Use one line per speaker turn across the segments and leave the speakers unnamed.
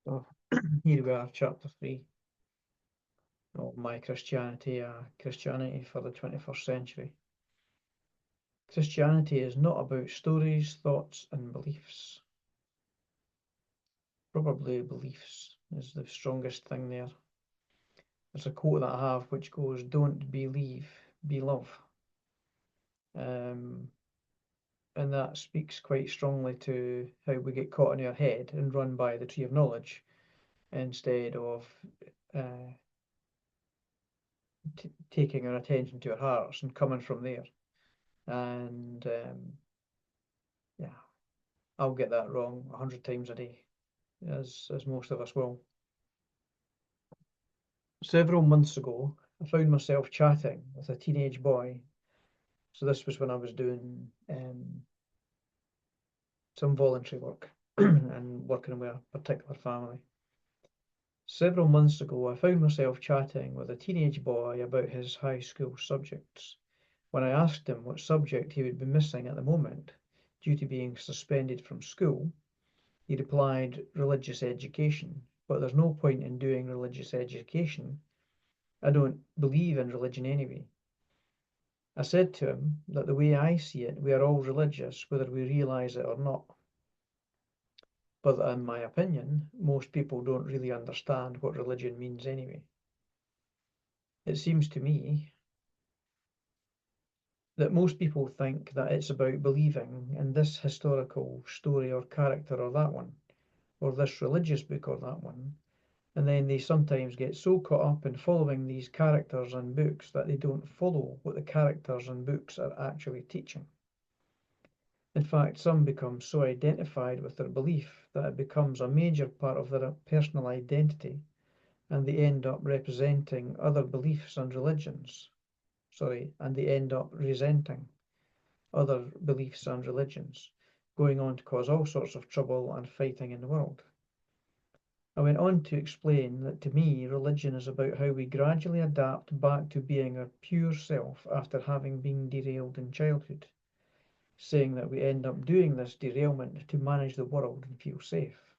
So here we are, chapter 3 of My Christianity, Christianity for the 21st century. Christianity is not about stories, thoughts, and beliefs. Probably beliefs is the strongest thing there. There's a quote that I have which goes, "Don't believe, be love." And that speaks quite strongly to how we get caught in our head and run by the tree of knowledge instead of taking our attention to our hearts and coming from there. And yeah, I'll get that wrong 100 times a day, as most of us will. Several months ago, I found myself chatting with a teenage boy. So this was when I was doing some voluntary work and working with a particular family. Several months ago, I found myself chatting with a teenage boy about his high school subjects. When I asked him what subject he would be missing at the moment due to being suspended from school, he replied, "Religious education, but there's no point in doing religious education. I don't believe in religion anyway." I said to him that the way I see it, we are all religious, whether we realize it or not. But that, in my opinion, most people don't really understand what religion means anyway. It seems to me that most people think that it's about believing in this historical story or character or that one, or this religious book or that one, and then they sometimes get so caught up in following these characters and books that they don't follow what the characters and books are actually teaching. In fact, some become so identified with their belief that it becomes a major part of their personal identity, and they end up resenting other beliefs and religions. And they end up resenting other beliefs and religions, going on to cause all sorts of trouble and fighting in the world. I went on to explain that to me, religion is about how we gradually adapt back to being our pure self after having been derailed in childhood, saying that we end up doing this derailment to manage the world and feel safe.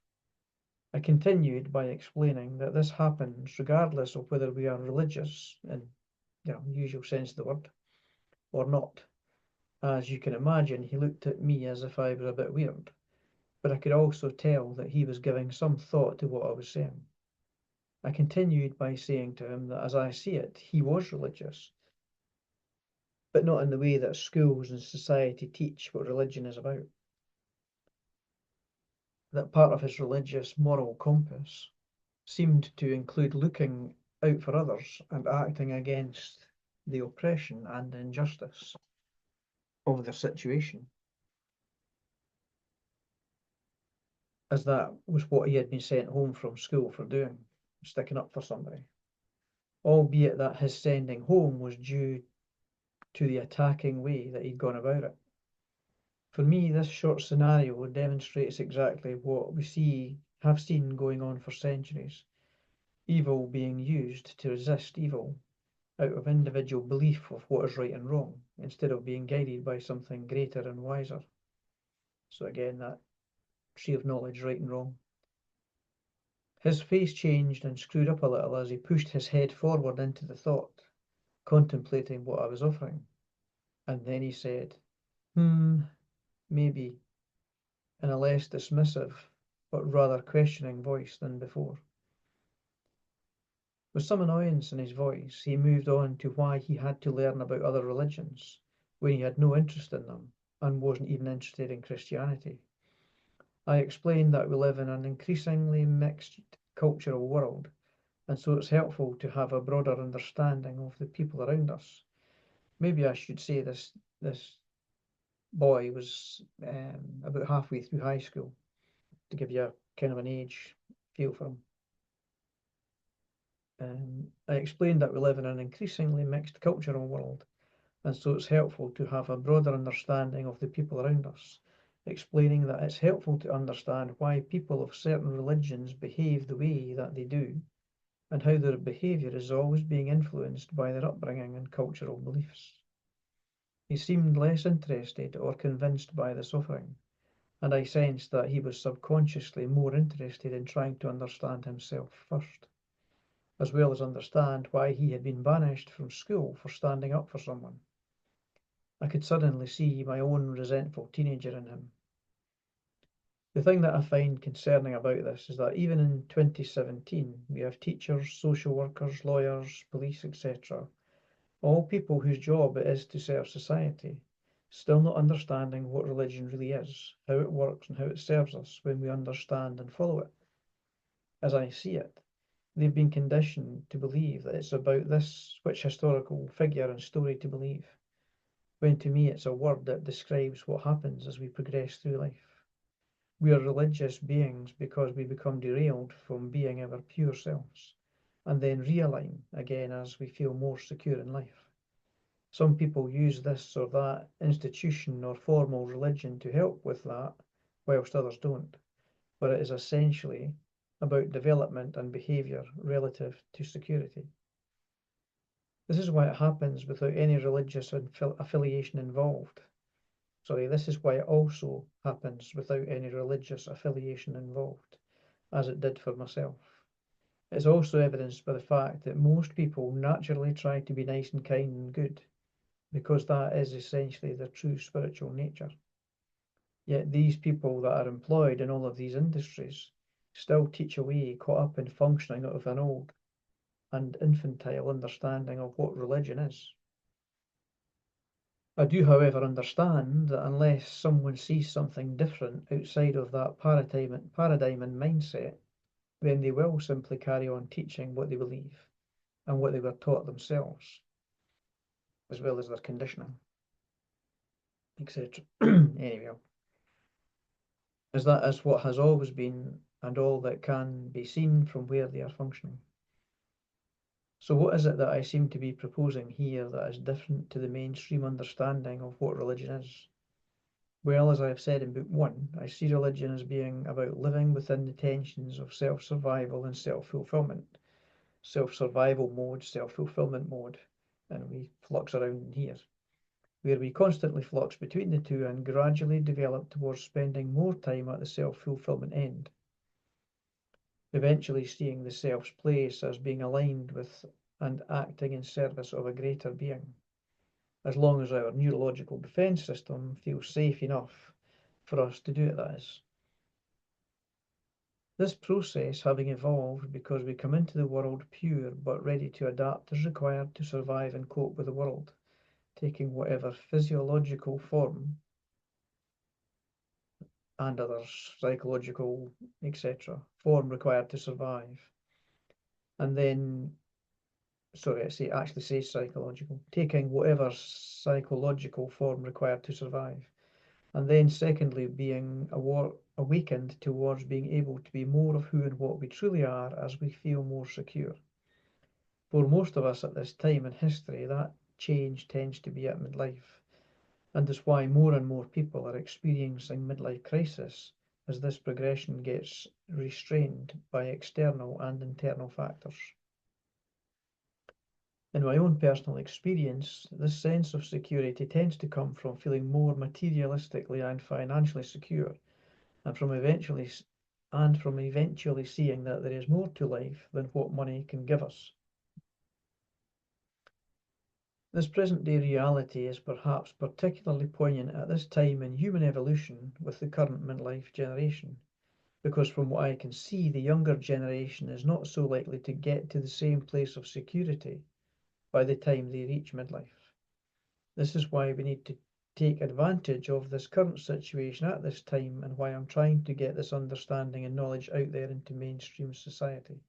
I continued by explaining that this happens regardless of whether we are religious, in the usual sense of the word, or not. As you can imagine, he looked at me as if I was a bit weird, but I could also tell that he was giving some thought to what I was saying. I continued by saying to him that as I see it, he was religious, but not in the way that schools and society teach what religion is about. That part of his religious moral compass seemed to include looking out for others and acting against the oppression and injustice of their situation, as that was what he had been sent home from school for doing, sticking up for somebody, albeit that his sending home was due to the attacking way that he'd gone about it. For me, this short scenario demonstrates exactly what we have seen going on for centuries. Evil being used to resist evil out of individual belief of what is right and wrong, instead of being guided by something greater and wiser. So again, that tree of knowledge, right and wrong. His face changed and screwed up a little as he pushed his head forward into the thought, contemplating what I was offering. And then he said, maybe, in a less dismissive, but rather questioning voice than before. With some annoyance in his voice, he moved on to why he had to learn about other religions when he had no interest in them and wasn't even interested in Christianity. I explained that we live in an increasingly mixed cultural world, and so it's helpful to have a broader understanding of the people around us. Maybe I should say this boy was about halfway through high school, to give you a kind of an age feel for him. I explained that we live in an increasingly mixed cultural world, and so it's helpful to have a broader understanding of the people around us, explaining that it's helpful to understand why people of certain religions behave the way that they do, and how their behavior is always being influenced by their upbringing and cultural beliefs. He seemed less interested or convinced by this offering, and I sensed that he was subconsciously more interested in trying to understand himself first, as well as understand why he had been banished from school for standing up for someone. I could suddenly see my own resentful teenager in him. The thing that I find concerning about this is that even in 2017, we have teachers, social workers, lawyers, police, etc., all people whose job it is to serve society, still not understanding what religion really is, how it works, and how it serves us when we understand and follow it. As I see it, they've been conditioned to believe that it's about this which historical figure and story to believe, when to me it's a word that describes what happens as we progress through life. We are religious beings because we become derailed from being our pure selves, and then realign again as we feel more secure in life. Some people use this or that institution or formal religion to help with that, whilst others don't. But it is essentially about development and behaviour relative to security. This is why it happens without any religious affiliation involved. This is why it also happens without any religious affiliation involved, as it did for myself. It's also evidenced by the fact that most people naturally try to be nice and kind and good, because that is essentially their true spiritual nature. Yet these people that are employed in all of these industries still teach away, caught up in functioning out of an old and infantile understanding of what religion is. I do, however, understand that unless someone sees something different outside of that paradigm and mindset, then they will simply carry on teaching what they believe and what they were taught themselves, as well as their conditioning, etc. Anyway, as that is what has always been and all that can be seen from where they are functioning. So what is it that I seem to be proposing here that is different to the mainstream understanding of what religion is? Well, as I have said in book 1, I see religion as being about living within the tensions of self-survival and self-fulfillment. Self-survival mode, self-fulfillment mode, and we flux around in here, where we constantly flux between the two and gradually develop towards spending more time at the self-fulfillment end, eventually seeing the self's place as being aligned with and acting in service of a greater being, as long as our neurological defense system feels safe enough for us to do it, that is. This process having evolved because we come into the world pure but ready to adapt as required to survive and cope with the world, taking whatever physiological form and other psychological, etc., form required to survive. And then, actually say psychological, taking whatever psychological form required to survive. And then secondly, being awakened towards being able to be more of who and what we truly are as we feel more secure. For most of us at this time in history, that change tends to be at midlife, and is why more and more people are experiencing midlife crisis as this progression gets restrained by external and internal factors. In my own personal experience, this sense of security tends to come from feeling more materialistically and financially secure, and from eventually seeing that there is more to life than what money can give us. This present-day reality is perhaps particularly poignant at this time in human evolution with the current midlife generation, because from what I can see, the younger generation is not so likely to get to the same place of security by the time they reach midlife. This is why we need to take advantage of this current situation at this time, and why I'm trying to get this understanding and knowledge out there into mainstream society.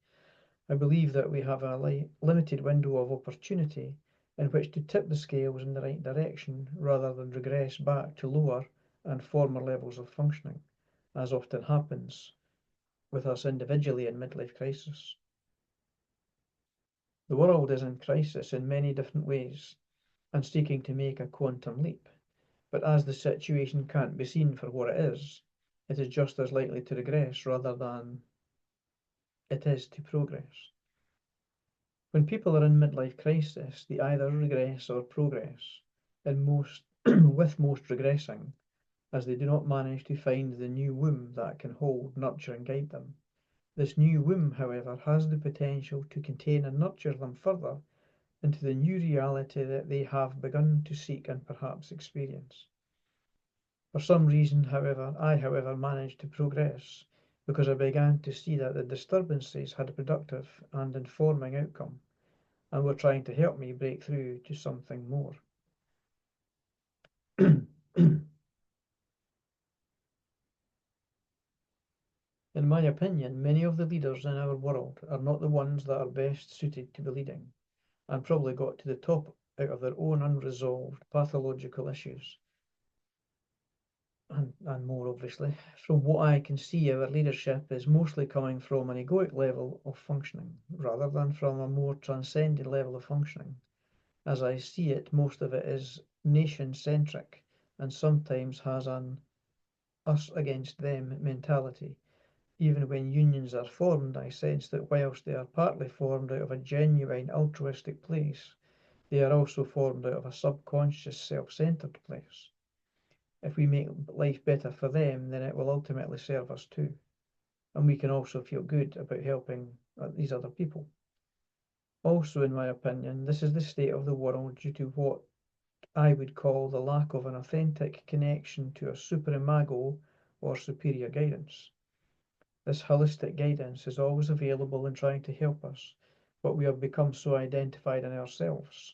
I believe that we have a limited window of opportunity in which to tip the scales in the right direction rather than regress back to lower and former levels of functioning, as often happens with us individually in midlife crisis. The world is in crisis in many different ways and seeking to make a quantum leap, but as the situation can't be seen for what it is just as likely to regress rather than it is to progress. When people are in midlife crisis, they either regress or progress, and with most regressing as they do not manage to find the new womb that can hold, nurture, and guide them. This new womb, however, has the potential to contain and nurture them further into the new reality that they have begun to seek and perhaps experience. For some reason, however, managed to progress because I began to see that the disturbances had a productive and informing outcome and were trying to help me break through to something more. In my opinion, many of the leaders in our world are not the ones that are best suited to be leading, and probably got to the top out of their own unresolved pathological issues. And more obviously. From what I can see, our leadership is mostly coming from an egoic level of functioning, rather than from a more transcendent level of functioning. As I see it, most of it is nation-centric and sometimes has an us against them mentality. Even when unions are formed, I sense that whilst they are partly formed out of a genuine altruistic place, they are also formed out of a subconscious self-centered place. If we make life better for them, then it will ultimately serve us too. And we can also feel good about helping these other people. Also, in my opinion, this is the state of the world due to what I would call the lack of an authentic connection to a superimago or superior guidance. This holistic guidance is always available and trying to help us, but we have become so identified in ourselves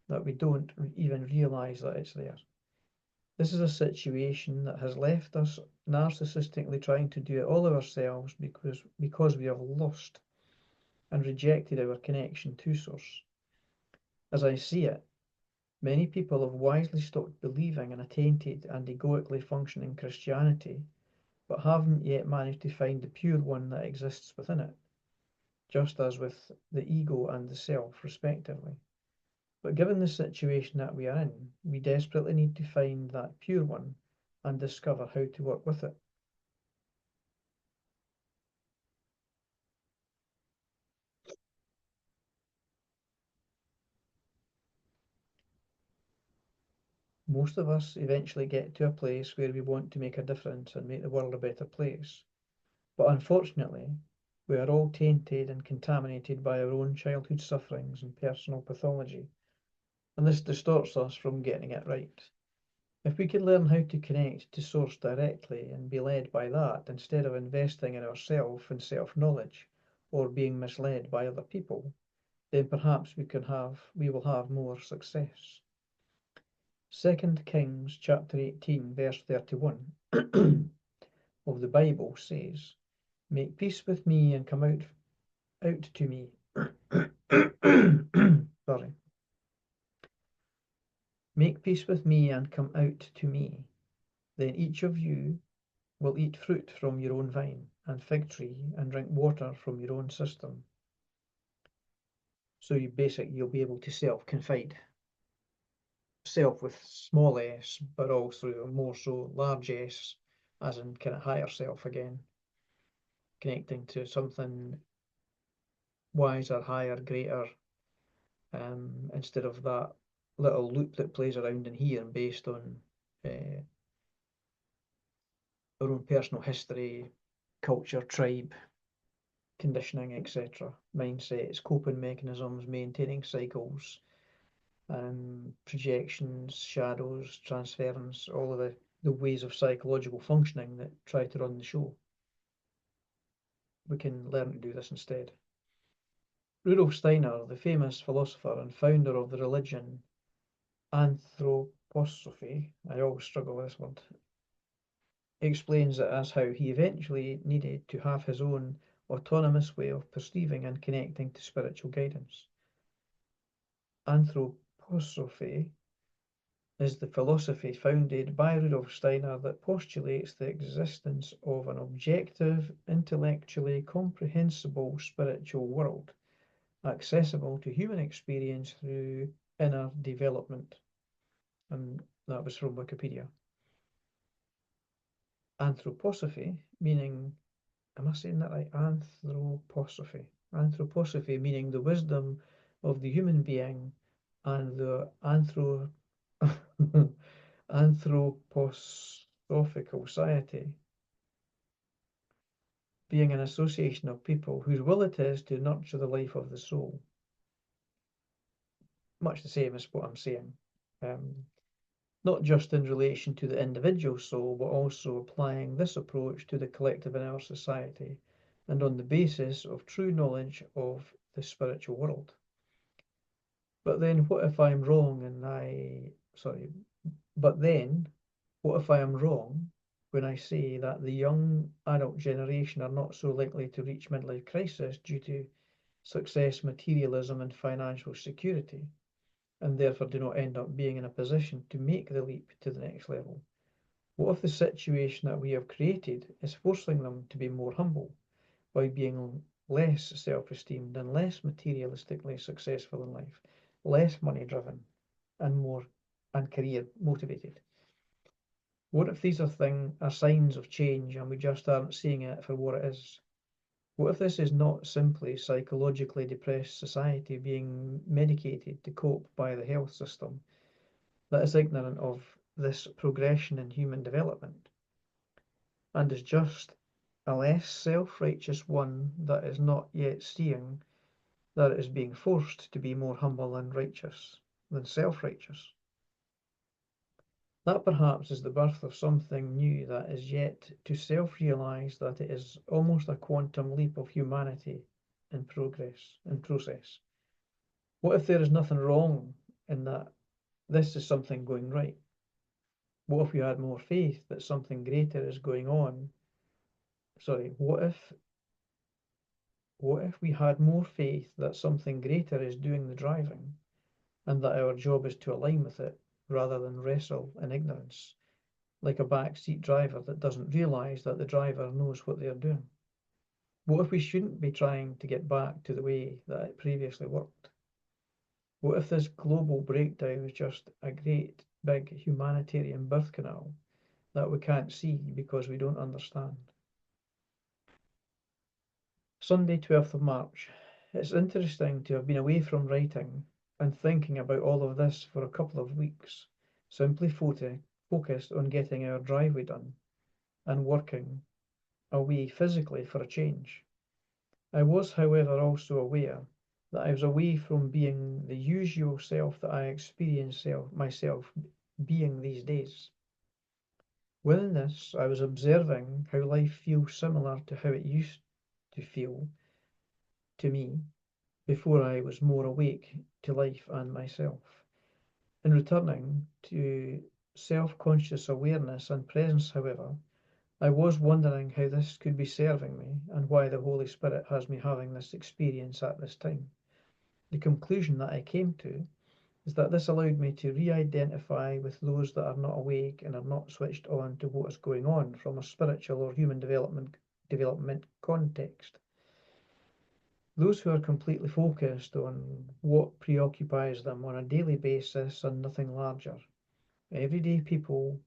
that we don't even realize that it's there. This is a situation that has left us narcissistically trying to do it all ourselves because we have lost and rejected our connection to Source. As I see it, many people have wisely stopped believing in a tainted and egoically functioning Christianity, but haven't yet managed to find the pure one that exists within it, just as with the ego and the self, respectively. But given the situation that we are in, we desperately need to find that pure one and discover how to work with it. Most of us eventually get to a place where we want to make a difference and make the world a better place. But unfortunately, we are all tainted and contaminated by our own childhood sufferings and personal pathology, and this distorts us from getting it right. If we could learn how to connect to Source directly and be led by that instead of investing in ourselves and self-knowledge or being misled by other people, then perhaps we will have more success. 2 Kings chapter 18 verse 31 of the Bible says, "Make peace with me and come out to me." Sorry. "Make peace with me and come out to me. Then each of you will eat fruit from your own vine and fig tree and drink water from your own cistern." So you'll be able to self-confide. Self with small s, but also more so large S, as in kind of higher self again, connecting to something wiser, higher, greater, instead of that little loop that plays around in here based on uh, our own personal history, culture, tribe, conditioning, etc., mindsets, coping mechanisms, maintaining cycles, projections, shadows, transference, all of the ways of psychological functioning that try to run the show. We can learn to do this instead. Rudolf Steiner, the famous philosopher and founder of the religion anthroposophy, I always struggle with this word, explains it as how he eventually needed to have his own autonomous way of perceiving and connecting to spiritual guidance. Anthroposophy is the philosophy founded by Rudolf Steiner that postulates the existence of an objective, intellectually comprehensible spiritual world, accessible to human experience through inner development. And that was from Wikipedia. Anthroposophy, meaning, am I saying that right? Anthroposophy. Anthroposophy, meaning the wisdom of the human being and the anthropos theosophical society, being an association of people whose will it is to nurture the life of the soul. Much the same as what I'm saying. Not just in relation to the individual soul, but also applying this approach to the collective in our society, and on the basis of true knowledge of the spiritual world. But then what if I'm wrong and but then what if I am wrong when I say that the young adult generation are not so likely to reach midlife crisis due to success, materialism, and financial security, and therefore do not end up being in a position to make the leap to the next level? What if the situation that we have created is forcing them to be more humble by being less self-esteemed and less materialistically successful in life, less money-driven, and career motivated? What if these are signs of change and we just aren't seeing it for what it is? What if this is not simply psychologically depressed society being medicated to cope by the health system that is ignorant of this progression in human development, and is just a less self-righteous one that is not yet seeing that it is being forced to be more humble and righteous than self-righteous? That perhaps is the birth of something new that is yet to self-realize that it is almost a quantum leap of humanity in process. What if there is nothing wrong in that this is something going right? What if we had more faith that something greater is going on? Sorry, what if we had more faith that something greater is doing the driving and that our job is to align with it rather than wrestle in ignorance, like a backseat driver that doesn't realize that the driver knows what they're doing? What if we shouldn't be trying to get back to the way that it previously worked? What if this global breakdown is just a great big humanitarian birth canal that we can't see because we don't understand? Sunday, 12th of March. It's interesting to have been away from writing and thinking about all of this for a couple of weeks, simply focused on getting our driveway done and working away physically for a change. I was, however, also aware that I was away from being the usual self that I experience myself being these days. Within this, I was observing how life feels similar to how it used to feel to me before I was more awake to life and myself. In returning to self-conscious awareness and presence, however, I was wondering how this could be serving me and why the Holy Spirit has me having this experience at this time. The conclusion that I came to is that this allowed me to re-identify with those that are not awake and are not switched on to what is going on from a spiritual or human development context. Those who are completely focused on what preoccupies them on a daily basis and nothing larger. Everyday people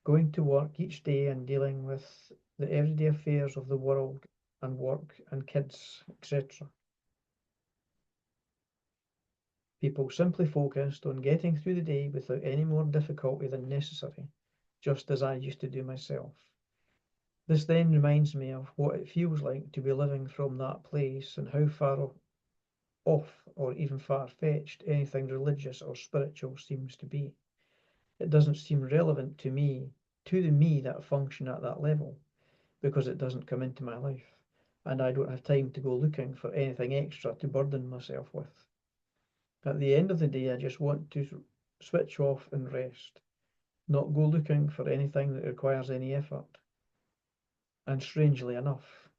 going to work each day and dealing with the everyday affairs of the world and work and kids, etc. People simply focused on getting through the day without any more difficulty than necessary, just as I used to do myself. This then reminds me of what it feels like to be living from that place and how far off or even far-fetched anything religious or spiritual seems to be. It doesn't seem relevant to the me that function at that level, because it doesn't come into my life, and I don't have time to go looking for anything extra to burden myself with. At the end of the day, I just want to switch off and rest, not go looking for anything that requires any effort. And strangely enough,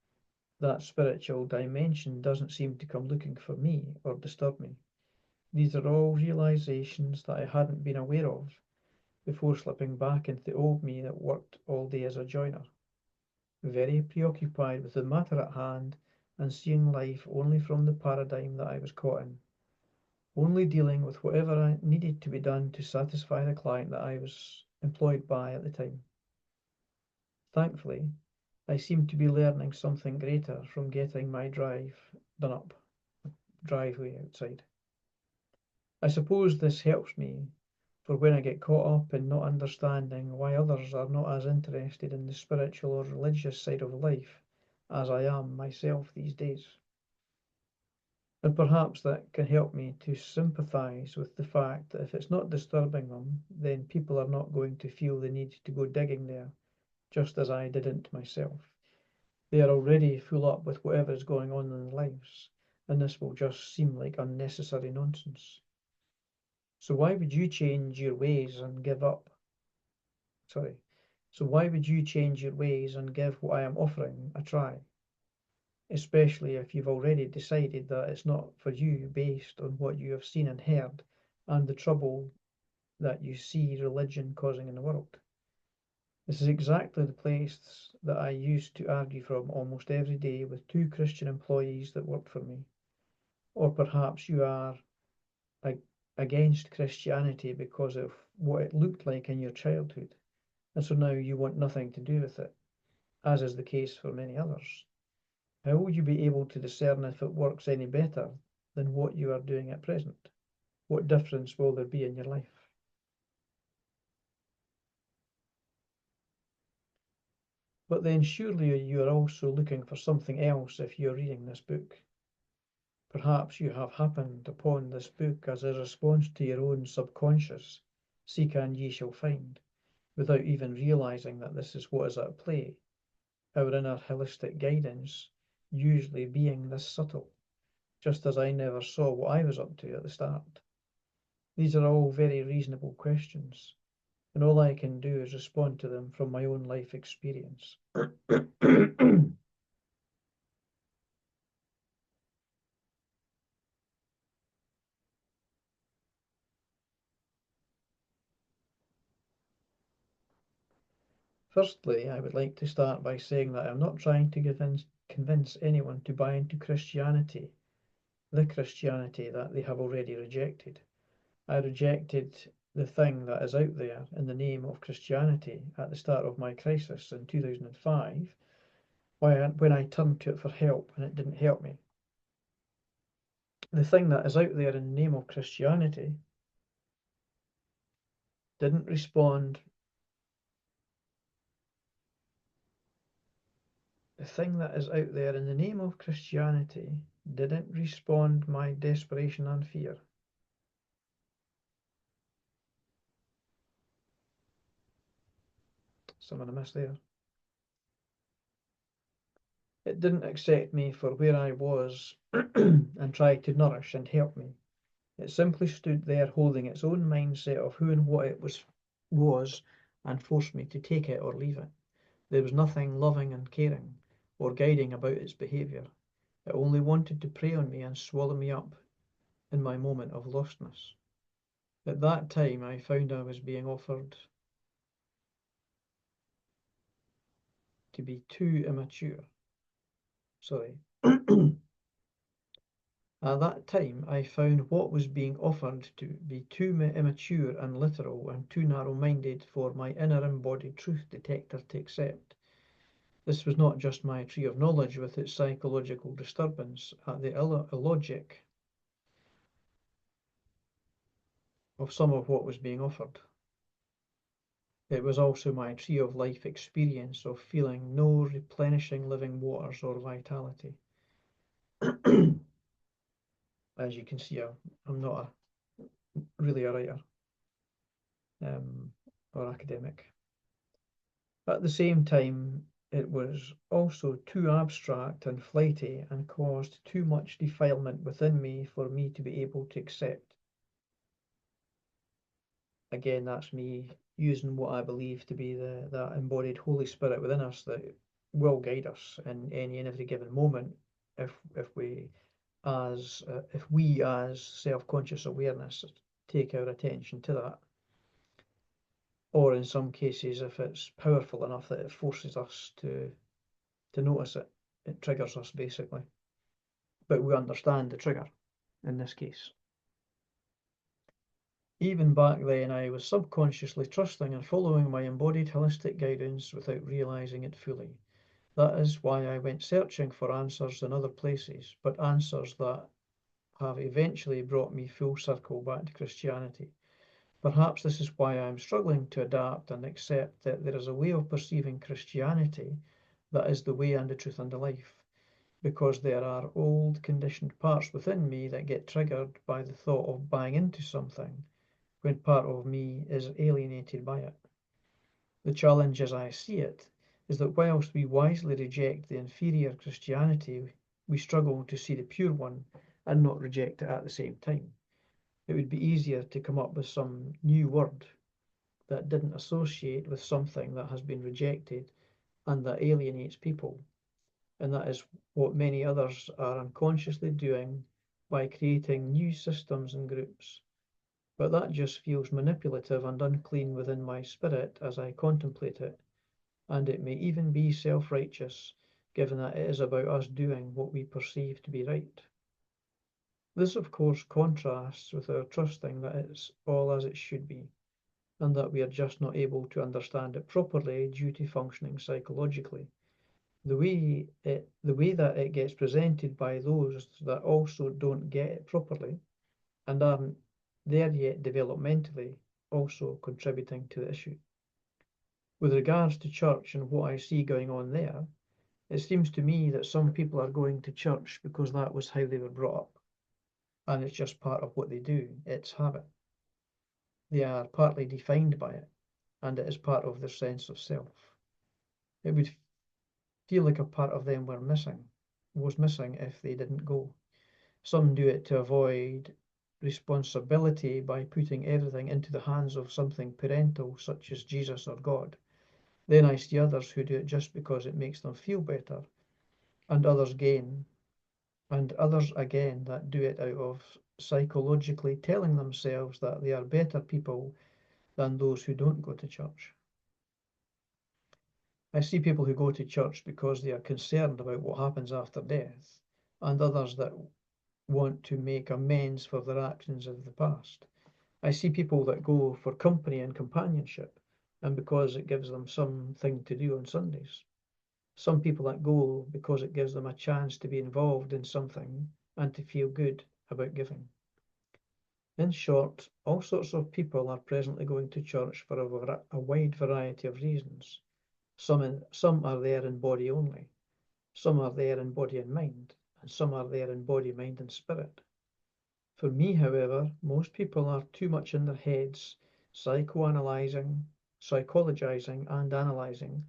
that spiritual dimension doesn't seem to come looking for me or disturb me. These are all realizations that I hadn't been aware of before slipping back into the old me that worked all day as a joiner, very preoccupied with the matter at hand and seeing life only from the paradigm that I was caught in, only dealing with whatever needed to be done to satisfy the client that I was employed by at the time. Thankfully, I seem to be learning something greater from getting my driveway outside. I suppose this helps me For when I get caught up in not understanding why others are not as interested in the spiritual or religious side of life as I am myself these days. And perhaps that can help me to sympathize with the fact that if it's not disturbing them, then people are not going to feel the need to go digging there, just as I didn't myself. They are already full up with whatever is going on in their lives, and this will just seem like unnecessary nonsense. So why would you change your ways and give up? Sorry. So why would you change your ways and give what I am offering a try? Especially if you've already decided that it's not for you based on what you have seen and heard and the trouble that you see religion causing in the world. This is exactly the place that I used to argue from almost every day with two Christian employees that worked for me. Or perhaps you are against Christianity because of what it looked like in your childhood, and so now you want nothing to do with it, as is the case for many others. How will you be able to discern if it works any better than what you are doing at present? What difference will there be in your life? But then surely you are also looking for something else if you are reading this book. Perhaps you have happened upon this book as a response to your own subconscious, seek and ye shall find, without even realizing that this is what is at play, our inner holistic guidance usually being this subtle, just as I never saw what I was up to at the start. These are all very reasonable questions, and all I can do is respond to them from my own life experience. Firstly, I would like to start by saying that I'm not trying to convince anyone to buy into Christianity, the Christianity that they have already rejected. I rejected the thing that is out there in the name of Christianity at the start of my crisis in 2005 when I turned to it for help and it didn't help me. The thing that is out there in the name of Christianity didn't respond. The thing that is out there in the name of Christianity didn't respond my desperation and fear. Someone I missed there. It didn't accept me for where I was and try to nourish and help me. It simply stood there holding its own mindset of who and what it was and forced me to take it or leave it. There was nothing loving and caring or guiding about its behaviour. It only wanted to prey on me and swallow me up in my moment of lostness. At that time, I found I was being offered to be too immature. Sorry. At that time, I found what was being offered to be too immature and literal and too narrow-minded for my inner embodied truth detector to accept. This was not just my tree of knowledge with its psychological disturbance at the illogic of some of what was being offered. It was also my tree of life experience of feeling no replenishing living waters or vitality. As you can see, I'm not really a writer or academic. At the same time, it was also too abstract and flighty and caused too much defilement within me for me to be able to accept. Again, that's me using what I believe to be that embodied Holy Spirit within us that will guide us in any and every given moment if we as self-conscious awareness take our attention to that, or in some cases if it's powerful enough that it forces us to notice it, it triggers us basically, but we understand the trigger in this case. Even back then, I was subconsciously trusting and following my embodied holistic guidance without realizing it fully. That is why I went searching for answers in other places, but answers that have eventually brought me full circle back to Christianity. Perhaps this is why I'm struggling to adapt and accept that there is a way of perceiving Christianity that is the way and the truth and the life, because there are old conditioned parts within me that get triggered by the thought of buying into something when part of me is alienated by it. The challenge as I see it is that whilst we wisely reject the inferior Christianity, we struggle to see the pure one and not reject it at the same time. It would be easier to come up with some new word that didn't associate with something that has been rejected and that alienates people. And that is what many others are unconsciously doing by creating new systems and groups. But that just feels manipulative and unclean within my spirit as I contemplate it, and it may even be self-righteous, given that it is about us doing what we perceive to be right. This, of course, contrasts with our trusting that it's all as it should be, and that we are just not able to understand it properly due to functioning psychologically. The way that it gets presented by those that also don't get it properly and aren't there yet developmentally, also contributing to the issue. With regards to church and what I see going on there, it seems to me that some people are going to church because that was how they were brought up, and it's just part of what they do, it's habit. They are partly defined by it, and it is part of their sense of self. It would feel like a part of them was missing if they didn't go. Some do it to avoid responsibility by putting everything into the hands of something parental, such as Jesus or God. Then I see others who do it just because it makes them feel better, and others again that do it out of psychologically telling themselves that they are better people than those who don't go to church. I see people who go to church because they are concerned about what happens after death, and others that want to make amends for their actions of the past. I see people that go for company and companionship, and because it gives them something to do on Sundays. Some people that go because it gives them a chance to be involved in something and to feel good about giving. In short, all sorts of people are presently going to church for a wide variety of reasons. Some are there in body only, some are there in body and mind, and some are there in body, mind, and spirit. For me, however, most people are too much in their heads, psychoanalyzing, psychologizing, and analyzing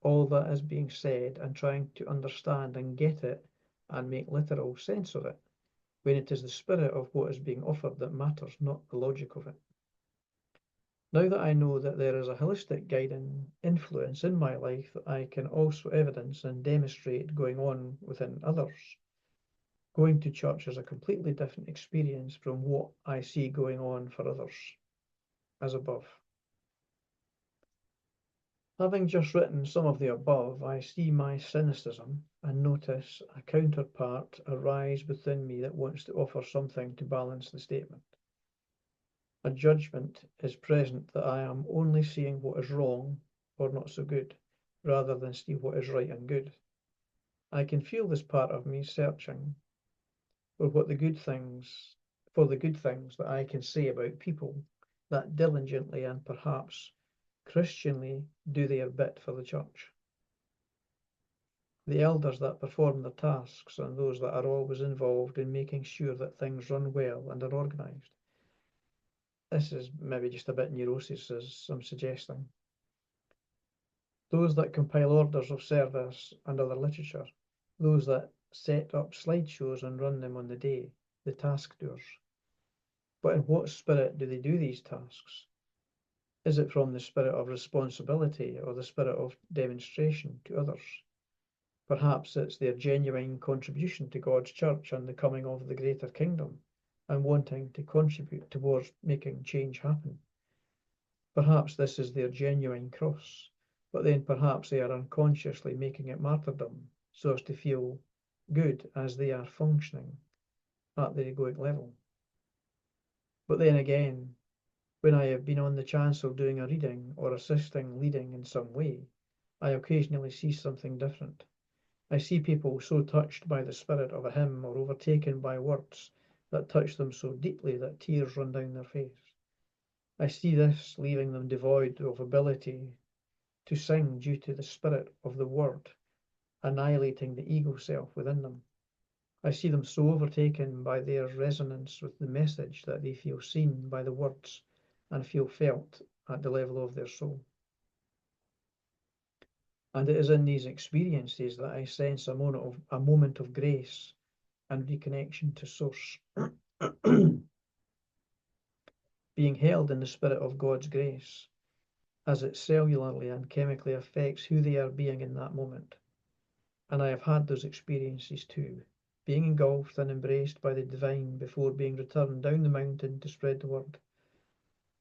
all that is being said and trying to understand and get it and make literal sense of it, when it is the spirit of what is being offered that matters, not the logic of it. Now that I know that there is a holistic guiding influence in my life that I can also evidence and demonstrate going on within others, going to church is a completely different experience from what I see going on for others, as above. Having just written some of the above, I see my cynicism and notice a counterpart arise within me that wants to offer something to balance the statement. A judgment is present that I am only seeing what is wrong or not so good, rather than see what is right and good. I can feel this part of me searching for the good things that I can say about people that diligently and perhaps Christianly do their bit for the church. The elders that perform their tasks and those that are always involved in making sure that things run well and are organised. This is maybe just a bit neurosis, as I'm suggesting. Those that compile orders of service and other literature. Those that set up slideshows and run them on the day, the task doers. But in what spirit do they do these tasks? Is it from the spirit of responsibility or the spirit of demonstration to others? Perhaps it's their genuine contribution to God's church and the coming of the greater kingdom, and wanting to contribute towards making change happen. Perhaps this is their genuine cross, but then perhaps they are unconsciously making it martyrdom, so as to feel good as they are functioning at the egoic level. But then again, when I have been on the chancel doing a reading or assisting leading in some way, I occasionally see something different. I see people so touched by the spirit of a hymn or overtaken by words that touch them so deeply that tears run down their face. I see this leaving them devoid of ability to sing due to the spirit of the word annihilating the ego self within them. I see them so overtaken by their resonance with the message that they feel seen by the words and feel felt at the level of their soul. And it is in these experiences that I sense a moment of grace and reconnection to Source, being held in the spirit of God's grace, as it cellularly and chemically affects who they are being in that moment. And I have had those experiences too, being engulfed and embraced by the divine before being returned down the mountain to spread the word.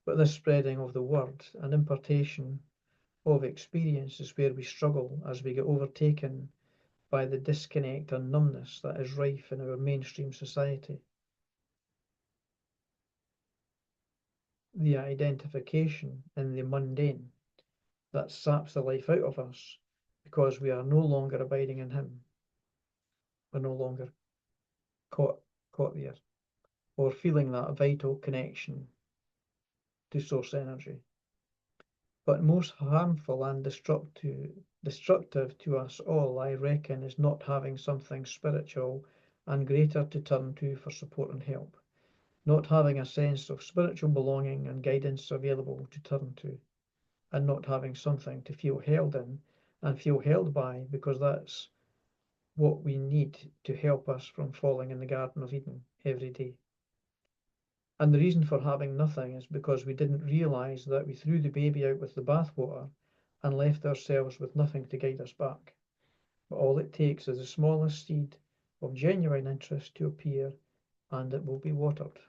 But this spreading of the word and impartation of experience is where we struggle as we get overtaken by the disconnect and numbness that is rife in our mainstream society. The identification in the mundane that saps the life out of us because we are no longer abiding in Him. We're no longer caught there, or feeling that vital connection to source energy. But most harmful and destructive to us all, I reckon, is not having something spiritual and greater to turn to for support and help, not having a sense of spiritual belonging and guidance available to turn to, and not having something to feel held in and feel held by, because that's what we need to help us from falling in the Garden of Eden every day. And the reason for having nothing is because we didn't realize that we threw the baby out with the bathwater and left ourselves with nothing to guide us back. But all it takes is the smallest seed of genuine interest to appear, and it will be watered.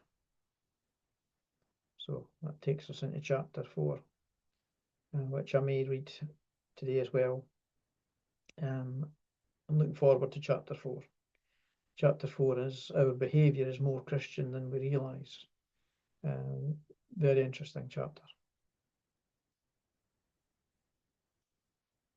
So that takes us into chapter 4, which I may read today as well. I'm looking forward to chapter 4. Chapter 4 is our behaviour is more Christian than we realise. Very interesting chapter.